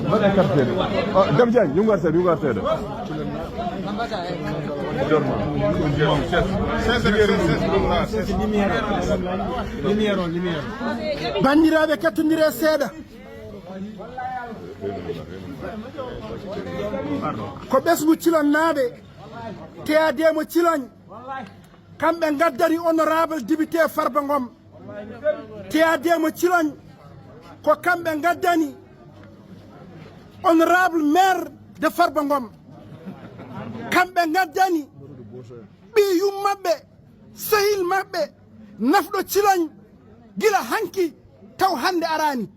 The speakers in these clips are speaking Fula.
Mana capteur. Oh, Dam Diagne, ñu ngi war seede. Bandiraɓe kettodire seeɗa ko ɓesgu cilonnaɓe teyademo ciloñ kamɓe gaddari honorable député Farba Ngom teyademo ciloñ ko kamɓe gaddani honorable maire de Farba Ngom kamɓe gaddani ɓiyum maɓɓe sehil maɓɓe nafɗo ciloñ gila hanki taw hande arani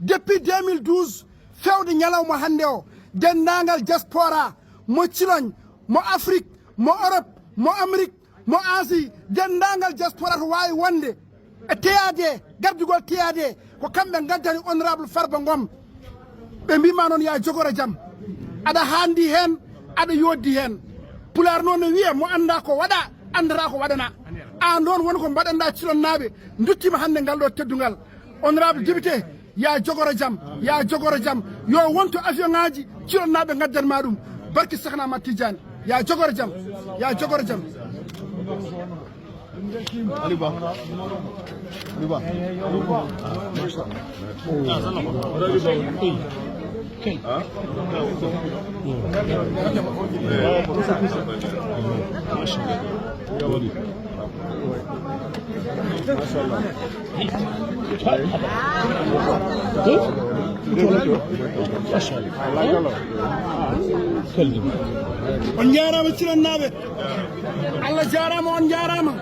depuis 2012 fewde ñalawma hande o dendagal diaspora mo ciloñ mo Afrique mo Europe mo Amérique mo Asie dendagal diaspora to wawi wonde e teyade gardugol teyade ko kamɓe gaddani honorable Farba Ngom ɓe mbima noon ya jogoro jaam aɗa handi hen aɗa yoddi hen pular noon no wiya mo anda ko waɗa andata ko waɗana an noon woni ko mbaɗanɗa cilonnaɓe duttima hande ngal ɗo teddugal honorable député ya jogoro jaam yo wonto avion ngaji cilonnaɓe gaddanma ɗum barki Sehna Ahmad Tidiane ya jogoro jaam on jarama cilonnaɓe Allah jarama on jarama